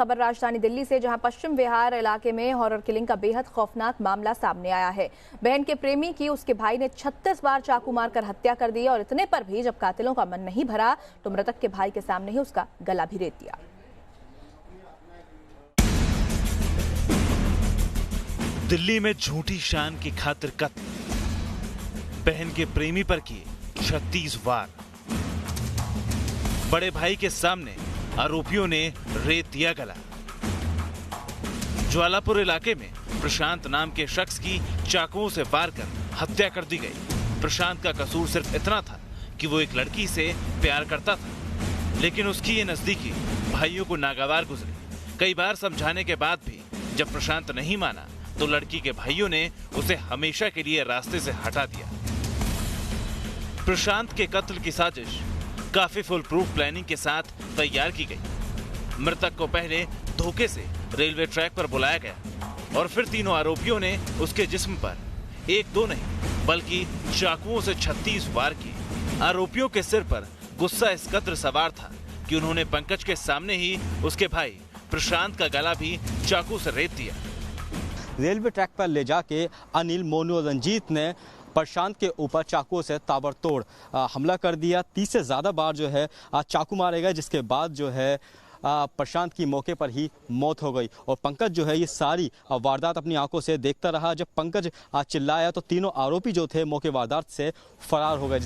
खबर राजधानी दिल्ली से, जहां पश्चिम विहार इलाके में हॉरर किलिंग का बेहद खौफनाक मामला सामने आया है। बहन के प्रेमी की उसके भाई ने 36 बार चाकू मारकर हत्या कर दी और इतने पर भी जब कातिलों का मन नहीं भरा तो मृतक के भाई के सामने ही उसका गला भी रेत दिया। दिल्ली में झूठी शान की खातिर कत्ल, बहन के प्रेमी पर किए 36 वार। बड़े भाई के सामने आरोपियों ने रेत दिया गला। ज्वालापुर इलाके में प्रशांत नाम के शख्स की चाकुओं से वार कर हत्या कर दी गई। प्रशांत का कसूर सिर्फ इतना था कि वो एक लड़की से प्यार करता था, लेकिन उसकी ये नजदीकी भाइयों को नागवार गुजरी। कई बार समझाने के बाद भी जब प्रशांत नहीं माना तो लड़की के भाइयों ने उसे हमेशा के लिए रास्ते से हटा दिया। प्रशांत के कत्ल की साजिश काफी फुल प्रूफ प्लानिंग के साथ तैयार की गई। मृतक को पहले धोखे से रेलवे ट्रैक पर बुलाया गया और फिर तीनों आरोपियों ने उसके जिस्म पर एक दो नहीं बल्कि चाकुओं से 36 वार किए। आरोपियों के सिर पर गुस्सा इस कदर सवार था कि उन्होंने पंकज के सामने ही उसके भाई प्रशांत का गला भी चाकू से रेत दिया। रेलवे ट्रैक पर ले जाके अनिल, मोनू और रंजीत ने प्रशांत के ऊपर चाकुओं से ताबड़तोड़ हमला कर दिया। 30 से ज़्यादा बार जो है चाकू मारे गए, जिसके बाद जो है प्रशांत की मौके पर ही मौत हो गई। और पंकज जो है ये सारी वारदात अपनी आंखों से देखता रहा। जब पंकज चिल्लाया तो तीनों आरोपी जो थे मौके वारदात से फरार हो गए।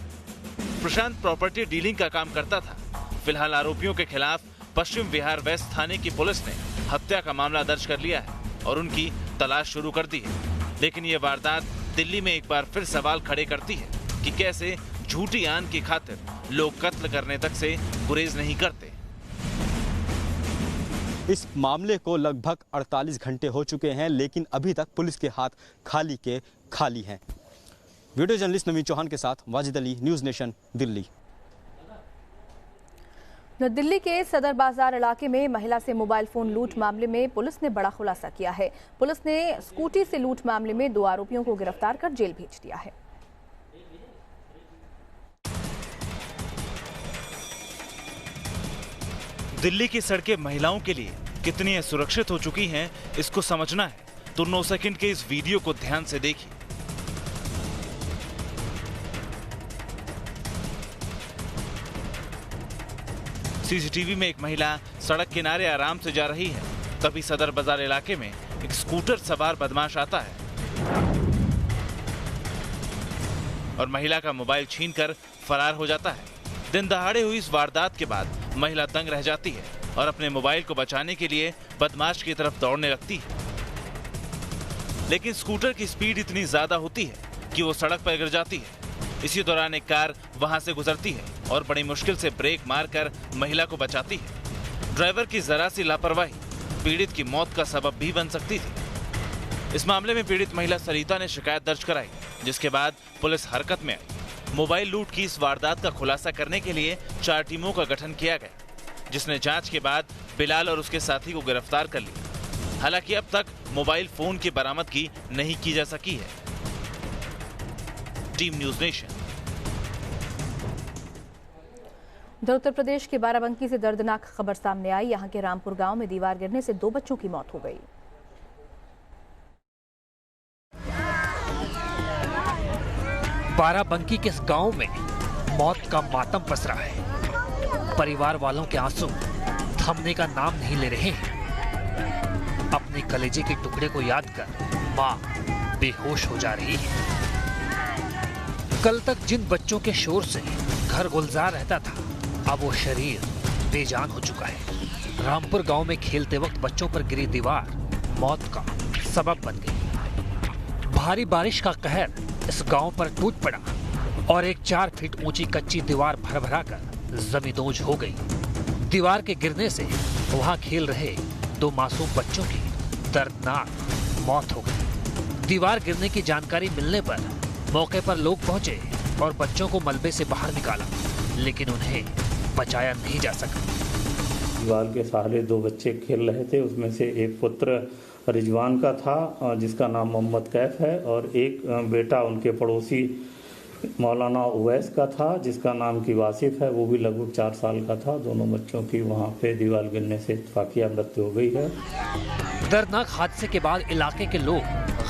प्रशांत प्रॉपर्टी डीलिंग का काम करता था। फिलहाल आरोपियों के खिलाफ पश्चिम विहार वेस्ट थाने की पुलिस ने हत्या का मामला दर्ज कर लिया है और उनकी तलाश शुरू कर दी है। लेकिन ये वारदात दिल्ली में एक बार फिर सवाल खड़े करती है कि कैसे झूठी आन की खातिर लोग कत्ल करने तक से गुरेज नहीं करते। इस मामले को लगभग 48 घंटे हो चुके हैं, लेकिन अभी तक पुलिस के हाथ खाली के खाली हैं। वीडियो जर्नलिस्ट नवीन चौहान के साथ वाजिद अली, न्यूज़ नेशन, दिल्ली। दिल्ली के सदर बाजार इलाके में महिला से मोबाइल फोन लूट मामले में पुलिस ने बड़ा खुलासा किया है। पुलिस ने स्कूटी से लूट मामले में 2 आरोपियों को गिरफ्तार कर जेल भेज दिया है। दिल्ली की सड़कें महिलाओं के लिए कितनी सुरक्षित हो चुकी हैं, इसको समझना है तो 9 सेकंड के इस वीडियो को ध्यान से देखिए। सीसीटीवी में एक महिला सड़क किनारे आराम से जा रही है, तभी सदर बाजार इलाके में एक स्कूटर सवार बदमाश आता है और महिला का मोबाइल छीनकर फरार हो जाता है। दिन दहाड़े हुई इस वारदात के बाद महिला दंग रह जाती है और अपने मोबाइल को बचाने के लिए बदमाश की तरफ दौड़ने लगती है, लेकिन स्कूटर की स्पीड इतनी ज्यादा होती है कि वो सड़क पर गिर जाती है। इसी दौरान एक कार वहां से गुजरती है और बड़ी मुश्किल से ब्रेक मारकर महिला को बचाती है। ड्राइवर की जरा सी लापरवाही पीड़ित की मौत का सबब भी बन सकती थी। इस मामले में पीड़ित महिला सरिता ने शिकायत दर्ज कराई, जिसके बाद पुलिस हरकत में आई। मोबाइल लूट की इस वारदात का खुलासा करने के लिए 4 टीमों का गठन किया गया, जिसने जांच के बाद बिलाल और उसके साथी को गिरफ्तार कर लिया। हालांकि अब तक मोबाइल फोन की बरामदगी नहीं की जा सकी है। Team news nation. Uttar Pradesh के बाराबंकी से दर्दनाक खबर सामने आई। यहां के रामपुर गांव में दीवार गिरने से 2 बच्चों की मौत हो गई। बाराबंकी के इस गांव में मौत का मातम पसरा है। परिवार वालों के आंसू थमने का नाम नहीं ले रहे हैं। अपने कलेजे के टुकड़े को याद कर मां बेहोश हो जा रही है। कल तक जिन बच्चों के शोर से घर गुलजार रहता था, अब वो शरीर बेजान हो चुका है। रामपुर गांव में खेलते वक्त बच्चों पर गिरी दीवार मौत का सबब बन गई। भारी बारिश का कहर इस गांव पर टूट पड़ा और एक 4 फीट ऊंची कच्ची दीवार भरभरा कर जमींदोज हो गई। दीवार के गिरने से वहां खेल रहे 2 मासूम बच्चों की दर्दनाक मौत हो गई। दीवार गिरने की जानकारी मिलने पर मौके पर लोग पहुंचे और बच्चों को मलबे से बाहर निकाला, लेकिन उन्हें बचाया नहीं जा सका। दीवार के सहारे 2 बच्चे खेल रहे थे। उसमें से एक पुत्र रिजवान का था, जिसका नाम मोहम्मद कैफ है, और एक बेटा उनके पड़ोसी मौलाना उवैस का था, जिसका नाम की वासिफ है, वो भी लगभग 4 साल का था। दोनों बच्चों की वहाँ पे दीवार गिरने से इत्तफाकिया मृत्यु हो गई है। दर्दनाक हादसे के बाद इलाके के लोग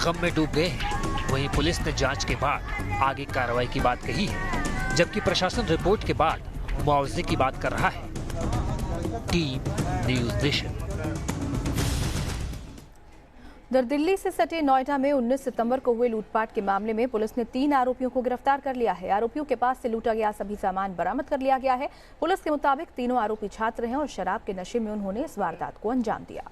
गम में डूब गए हैं। वहीं पुलिस ने जांच के बाद आगे कार्रवाई की बात कही है, जबकि प्रशासन रिपोर्ट के बाद मुआवजे की बात कर रहा है। Team news nation. उधर दिल्ली से सटे नोएडा में 19 सितंबर को हुए लूटपाट के मामले में पुलिस ने 3 आरोपियों को गिरफ्तार कर लिया है। आरोपियों के पास से लूटा गया सभी सामान बरामद कर लिया गया है। पुलिस के मुताबिक तीनों आरोपी छात्र हैं और शराब के नशे में उन्होंने इस वारदात को अंजाम दिया।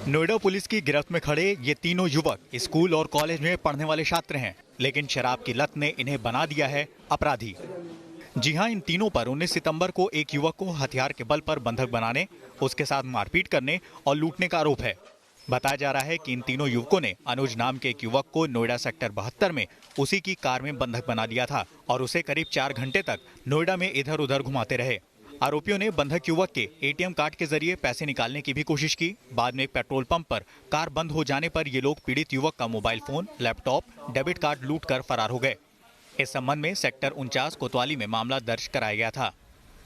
नोएडा पुलिस की गिरफ्त में खड़े ये तीनों युवक स्कूल और कॉलेज में पढ़ने वाले छात्र हैं, लेकिन शराब की लत ने इन्हें बना दिया है अपराधी। जी हां, इन तीनों पर 19 सितंबर को एक युवक को हथियार के बल पर बंधक बनाने, उसके साथ मारपीट करने और लूटने का आरोप है। बताया जा रहा है कि इन तीनों युवकों ने अनुज नाम के एक युवक को नोएडा सेक्टर 72 में उसी की कार में बंधक बना दिया था और उसे करीब 4 घंटे तक नोएडा में इधर उधर घुमाते रहे। आरोपियों ने बंधक युवक के एटीएम कार्ड के जरिए पैसे निकालने की भी कोशिश की। बाद में एक पेट्रोल पंप पर कार बंद हो जाने पर ये लोग पीड़ित युवक का mobile phone, laptop, debit card लूटकर फरार हो गए। इस संबंध में सेक्टर 49 कोतवाली में मामला दर्ज कराया गया था।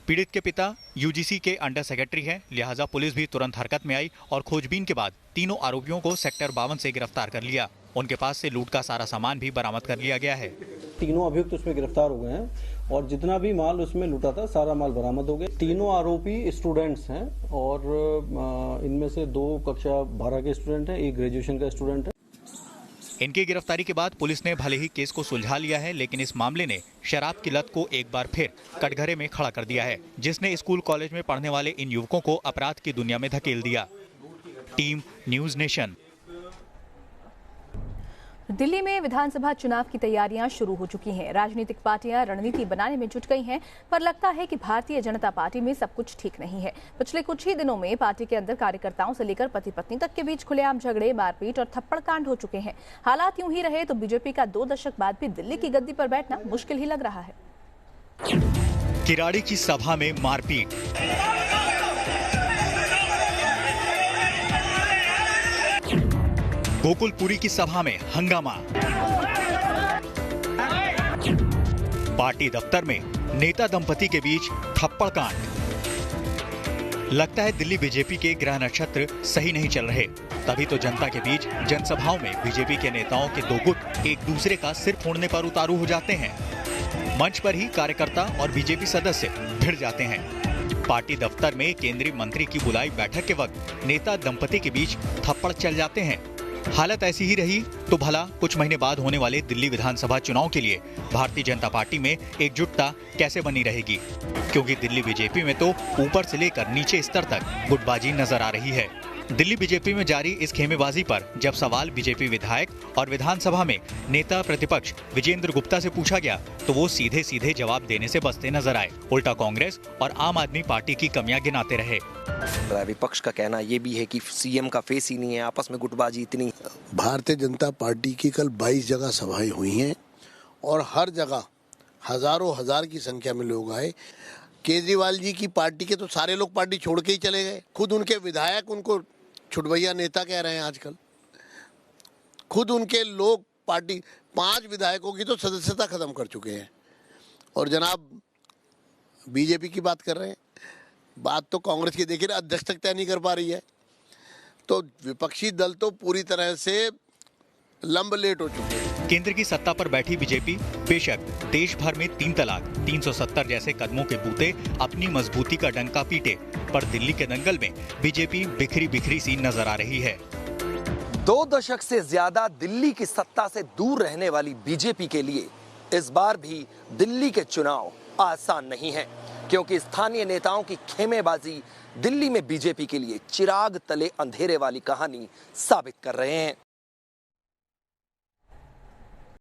पीड़ित के पिता यूजीसी के अंडर सेक्रेटरी हैं, लिहाजा पुलिस भी तुरंत हरकत में आई और खोजबीन के बाद तीनों आरोपियों को सेक्टर 52 से गिरफ्तार कर लिया। उनके पास से लूट का सारा सामान भी बरामद कर लिया गया है। तीनों अभियुक्त उसमें गिरफ्तार हो गए हैं और जितना भी माल उसमें लूटा था सारा माल बरामद हो गया। तीनों आरोपी स्टूडेंट्स हैं और इनमें से 2 कक्षा 12 के स्टूडेंट हैं, एक ग्रेजुएशन का स्टूडेंट है। इनकी गिरफ्तारी के बाद पुलिस ने भले ही केस को सुलझा लिया है, लेकिन इस मामले ने शराब की लत को एक बार फिर कटघरे में खड़ा कर दिया है, जिसने स्कूल कॉलेज में पढ़ने वाले इन युवकों को अपराध की दुनिया में धकेल दिया। Team news nation. दिल्ली में विधानसभा चुनाव की तैयारियां शुरू हो चुकी हैं। राजनीतिक पार्टियां रणनीति बनाने में जुट गई हैं, पर लगता है कि भारतीय जनता पार्टी में सब कुछ ठीक नहीं है। पिछले कुछ ही दिनों में पार्टी के अंदर कार्यकर्ताओं से लेकर पति पत्नी तक के बीच खुलेआम झगड़े, मारपीट और थप्पड़ कांड हो चुके हैं। हालात यूं ही रहे तो बीजेपी का 2 दशक बाद भी दिल्ली की गद्दी पर बैठना मुश्किल ही लग रहा है। किराड़ी की सभा में मारपीट, गोकुलपुरी की सभा में हंगामा, पार्टी दफ्तर में नेता दंपति के बीच थप्पड़ कांड। लगता है दिल्ली बीजेपी के ग्रह नक्षत्र सही नहीं चल रहे, तभी तो जनता के बीच जनसभाओं में बीजेपी के नेताओं के 2 गुट एक दूसरे का सिर फोड़ने पर उतारू हो जाते हैं। मंच पर ही कार्यकर्ता और बीजेपी सदस्य भिड़ जाते हैं। पार्टी दफ्तर में केंद्रीय मंत्री की बुलाई बैठक के वक्त नेता दंपति के बीच थप्पड़ चल जाते हैं। हालत ऐसी ही रही तो भला कुछ महीने बाद होने वाले दिल्ली विधानसभा चुनाव के लिए भारतीय जनता पार्टी में एकजुटता कैसे बनी रहेगी, क्योंकि दिल्ली बीजेपी में तो ऊपर से लेकर नीचे स्तर तक गुटबाजी नजर आ रही है। दिल्ली बीजेपी में जारी इस खेमेबाजी पर जब सवाल बीजेपी विधायक और विधानसभा में नेता प्रतिपक्ष विजेंद्र गुप्ता से पूछा गया तो वो सीधे सीधे जवाब देने से बचते नजर आए। उल्टा कांग्रेस और आम आदमी पार्टी की कमियां गिनाते रहे। विपक्ष का कहना ये भी है कि सीएम का फेस ही नहीं है, आपस में गुटबाजी इतनी। भारतीय जनता पार्टी की कल 22 जगह सभाएं हुई हैं और हर जगह हजारों हजार की संख्या में लोग आए। केजरीवाल जी की पार्टी के तो सारे लोग पार्टी छोड़ के ही चले गए। खुद उनके विधायक उनको छुटभैया नेता कह रहे हैं आजकल। खुद उनके लोग पार्टी 5 विधायकों की तो सदस्यता खत्म कर चुके हैं और जनाब बीजेपी की बात कर रहे हैं। बात तो कांग्रेस की देखिए, अध्यक्ष तक तय नहीं कर पा रही है। तो विपक्षी दल तो पूरी तरह से लंबलेट हो चुके हैं। केंद्र की सत्ता पर बैठी बीजेपी बेशक देश भर में 3 तलाक, 370 जैसे कदमों के बूते अपनी मजबूती का डंका पीटे, पर दिल्ली के दंगल में बीजेपी बिखरी बिखरी सी नजर आ रही है। 2 दशक से ज्यादा दिल्ली की सत्ता से दूर रहने वाली बीजेपी के लिए इस बार भी दिल्ली के चुनाव आसान नहीं है, क्योंकि स्थानीय नेताओं की खेमेबाजी दिल्ली में बीजेपी के लिए चिराग तले अंधेरे वाली कहानी साबित कर रहे हैं।